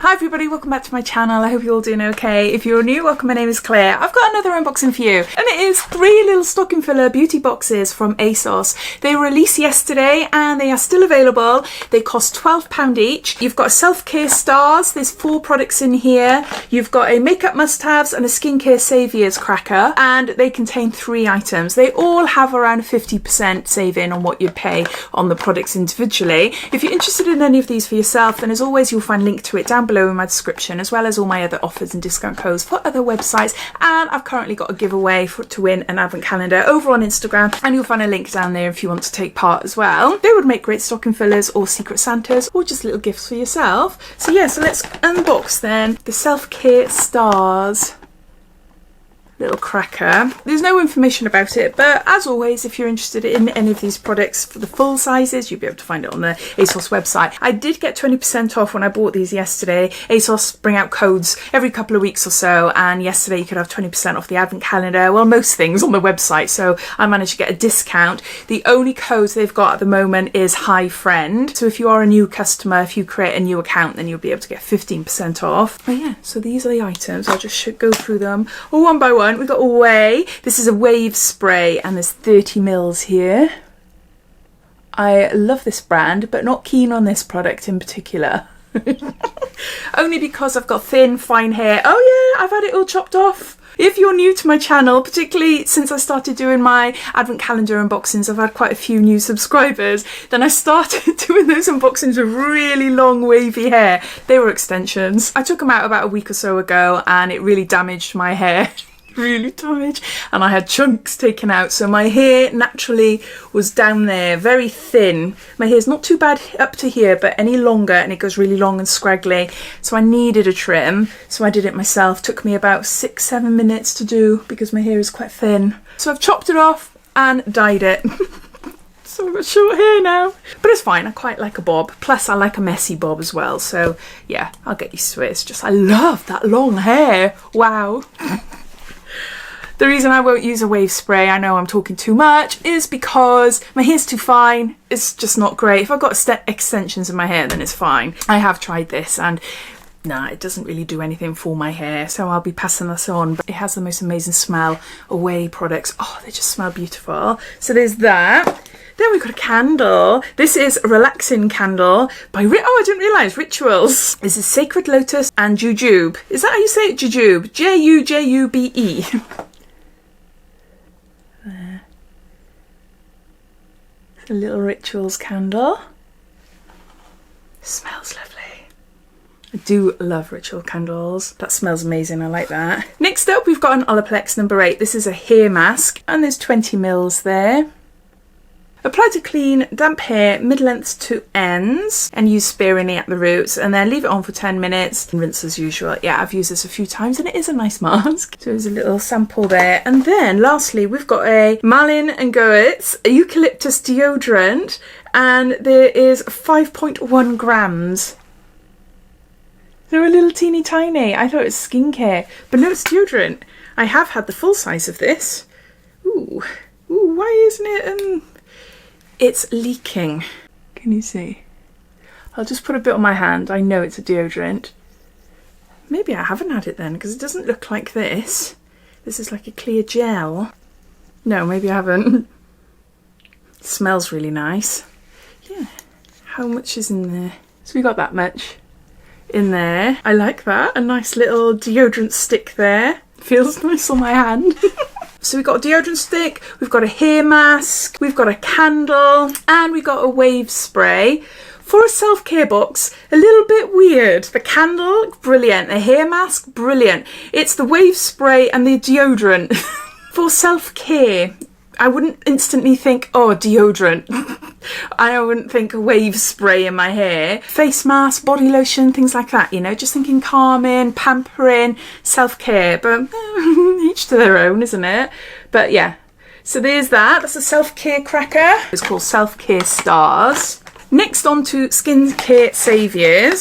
Hi everybody, welcome back to my channel. I hope you're all doing okay. If you're new, welcome. My name is Claire. I've got another unboxing for you, and it is 3 little stocking filler beauty boxes from Asos. They were released yesterday and they are still available. They cost £12 each. You've got self-care stars. There's 4 products in here. You've got a makeup must-haves and a skincare Saviours cracker, and they contain 3 items. They all have around 50% saving on what you'd pay on the products individually. If you're interested in any of these for yourself, then as always you'll find a link to it down below in my description, as well as all my other offers and discount codes for other websites. And I've currently got a giveaway to win an advent calendar over on Instagram, and you'll find a link down there if you want to take part as well. They would make great stocking fillers or secret Santas or just little gifts for yourself. So yeah, so let's unbox then the self-care stars little cracker. There's no information about it, but as always, if you're interested in any of these products for the full sizes, you'll be able to find it on the Asos website. I did get 20% off when I bought these yesterday. Asos bring out codes every couple of weeks or so, and yesterday you could have 20% off the advent calendar, well, most things on the website, so I managed to get a discount. The only codes they've got at the moment is Hi Friend, so if you are a new customer, if you create a new account, then you'll be able to get 15% off. But yeah, so these are the items. I'll just go through them one by one. We've got Away. This is a wave spray and there's 30 mils here. I love this brand, but not keen on this product in particular. Only because I've got thin, fine hair. Oh yeah, I've had it all chopped off. If you're new to my channel, particularly since I started doing my advent calendar unboxings, I've had quite a few new subscribers. Then I started doing those unboxings with really long wavy hair. They were extensions. I took them out about a week or so ago and it really damaged my hair. Really damaged, and I had chunks taken out, so my hair naturally was down there, very thin. My hair's not too bad up to here, but any longer and it goes really long and scraggly, so I needed a trim. So I did it myself. Took me about 6-7 minutes to do because my hair is quite thin. So I've chopped it off and dyed it. So I've got short hair now, but it's fine. I quite like a bob, plus I like a messy bob as well, so yeah, I'll get used to it. It's just I love that long hair. Wow. The reason I won't use a wave spray, I know I'm talking too much, is because my hair's too fine. It's just not great. If I've got extensions in my hair, then it's fine. I have tried this and nah, it doesn't really do anything for my hair, so I'll be passing this on. But it has the most amazing smell. Away products, oh, they just smell beautiful. So there's that. Then we've got a candle. This is a relaxing candle by I didn't realise, Rituals. This is Sacred Lotus and Jujube. Is that how you say it? Jujube. J-U-J-U-B-E. There. A little Rituals candle. Smells lovely. I do love ritual candles. That smells amazing. I like that. Next up, we've got an Olaplex number 8. This is a hair mask, and there's 20 mils there. Apply to clean damp hair mid-lengths to ends and use sparingly at the roots, and then leave it on for 10 minutes and rinse as usual. Yeah, I've used this a few times and it is a nice mask. So there's a little sample there. And then lastly, we've got a Malin and Goetz eucalyptus deodorant, and there is 5.1 grams. They're a little teeny tiny. I thought it was skincare, but no, it's deodorant. I have had the full size of this. Ooh, why isn't it it's leaking. Can you see? I'll just put a bit on my hand. I know it's a deodorant. Maybe I haven't had it then, because it doesn't look like this. This is like a clear gel. No, maybe I haven't. It smells really nice. Yeah. How much is in there? So we got that much in there. I like that. A nice little deodorant stick there. Feels nice on my hand. So we've got a deodorant stick, we've got a hair mask, we've got a candle, and we've got a wave spray. For a self-care box, a little bit weird. The candle, brilliant. The hair mask, brilliant. It's the wave spray and the deodorant. For self-care, I wouldn't instantly think, oh, deodorant. I wouldn't think a wave spray in my hair. Face mask, body lotion, things like that, you know, just thinking calming, pampering, self-care, but each to their own, isn't it? But yeah, so there's that. That's a self-care cracker. It's called Self-Care Stars. Next on to Skincare Saviours.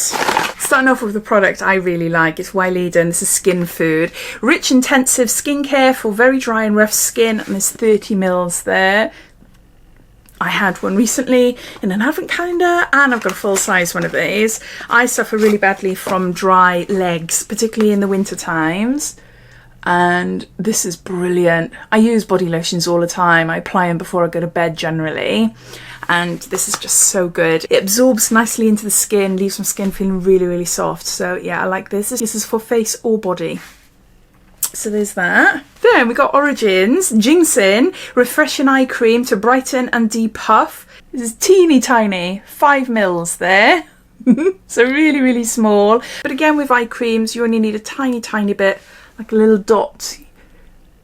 Starting off with the product I really like. It's Wileiden. This is skin food. Rich intensive skincare for very dry and rough skin, and there's 30 mils there. I had one recently in an advent calendar, and I've got a full-size one of these. I suffer really badly from dry legs, particularly in the winter times, and this is brilliant. I use body lotions all the time. I apply them before I go to bed generally, and this is just so good. It absorbs nicely into the skin, leaves my skin feeling really, really soft. So yeah, I like this. This is for face or body. So there's that. Then we got Origins Ginseng Refreshing Eye Cream to brighten and depuff. This is teeny tiny, 5 mils there. So really, really small. But again, with eye creams, you only need a tiny, tiny bit, like a little dot,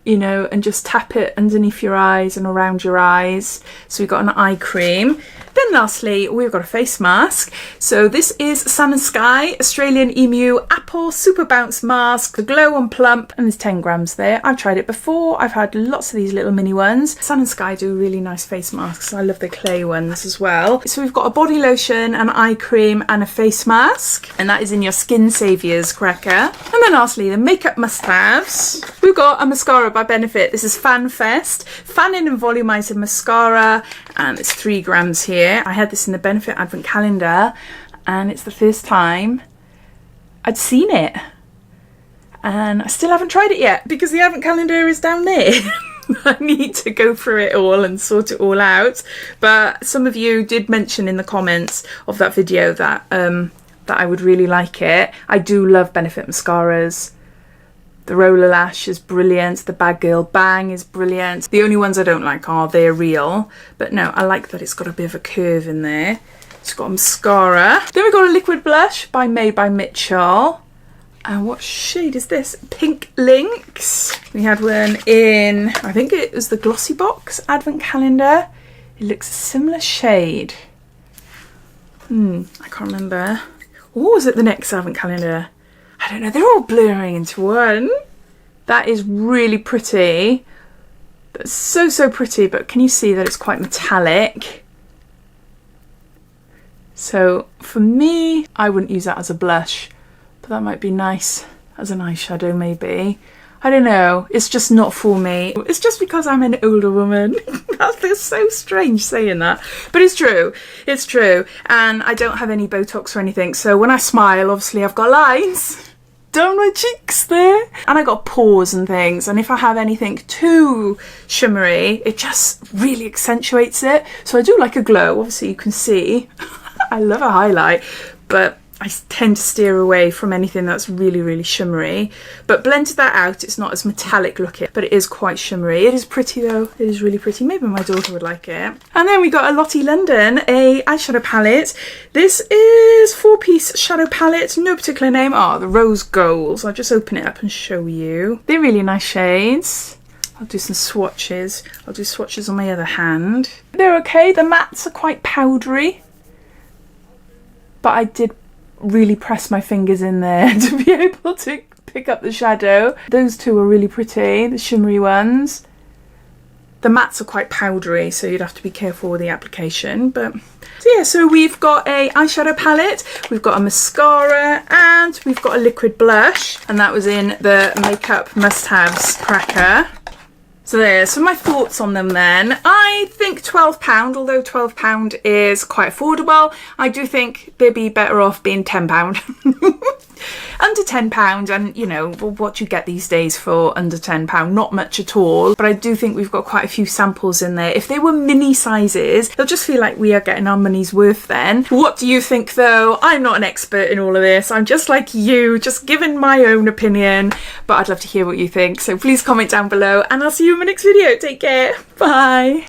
you know, and just tap it underneath your eyes and around your eyes. So we've got an eye cream. Then lastly, we've got a face mask. So this is Sun and Sky Australian Emu Apple Super Bounce Mask, the Glow and Plump, and there's 10 grams there. I've tried it before. I've had lots of these little mini ones. Sun and Sky do really nice face masks. I love the clay ones as well. So we've got a body lotion, an eye cream, and a face mask, and that is in your Skin Saviours cracker. And then lastly, the makeup must-haves. We've got a mascara by Benefit. This is Fan Fest Fanning and Volumizing Mascara, and it's 3 grams here. I had this in the Benefit advent calendar, and it's the first time I'd seen it, and I still haven't tried it yet because the advent calendar is down there. I need to go through it all and sort it all out. But some of you did mention in the comments of that video that that I would really like it. I do love Benefit mascaras. The Roller Lash is brilliant. The Bad Girl Bang is brilliant. The only ones I don't like are They're Real. But no, I like that it's got a bit of a curve in there. It's got a mascara. Then we've got a liquid blush by Made by Mitchell. And what shade is this? Pink Lynx. We had one in, I think it was the Glossy Box advent calendar. It looks a similar shade. I can't remember. Or was it the next advent calendar? I don't know, they're all blurring into one. That is really pretty. That's so, so pretty, but can you see that it's quite metallic? So for me, I wouldn't use that as a blush, but that might be nice as an eyeshadow maybe. I don't know, it's just not for me. It's just because I'm an older woman. That's so strange saying that, but it's true. It's true. And I don't have any Botox or anything, so when I smile, obviously I've got lines down my cheeks there, and I got pores and things, and if I have anything too shimmery, it just really accentuates it. So I do like a glow, obviously you can see. I love a highlight, but I tend to steer away from anything that's really, really shimmery. But blended that out, it's not as metallic looking, but it is quite shimmery. It is pretty though, it is really pretty. Maybe my daughter would like it. And then we got a Lottie London, a eyeshadow palette. This is 4-piece shadow palette, no particular name. Oh, the Rose Goals. I'll just open it up and show you. They're really nice shades. I'll do some swatches. I'll do swatches on my other hand. They're okay. The mattes are quite powdery, but I did really press my fingers in there to be able to pick up the shadow. Those two are really pretty, the shimmery ones. The mattes are quite powdery, so you'd have to be careful with the application. But so yeah, so we've got a eyeshadow palette, we've got a mascara, and we've got a liquid blush, and that was in the Makeup Must-Haves cracker. So there's some of my thoughts on them then. I think £12, although £12 is quite affordable, I do think they'd be better off being £10. Under £10, and you know, what you get these days for under £10, not much at all. But I do think we've got quite a few samples in there. If they were mini sizes, they'll just feel like we are getting our money's worth then. What do you think though? I'm not an expert in all of this. I'm just like you, just giving my own opinion, but I'd love to hear what you think. So please comment down below, and I'll see you in my next video. Take care. Bye.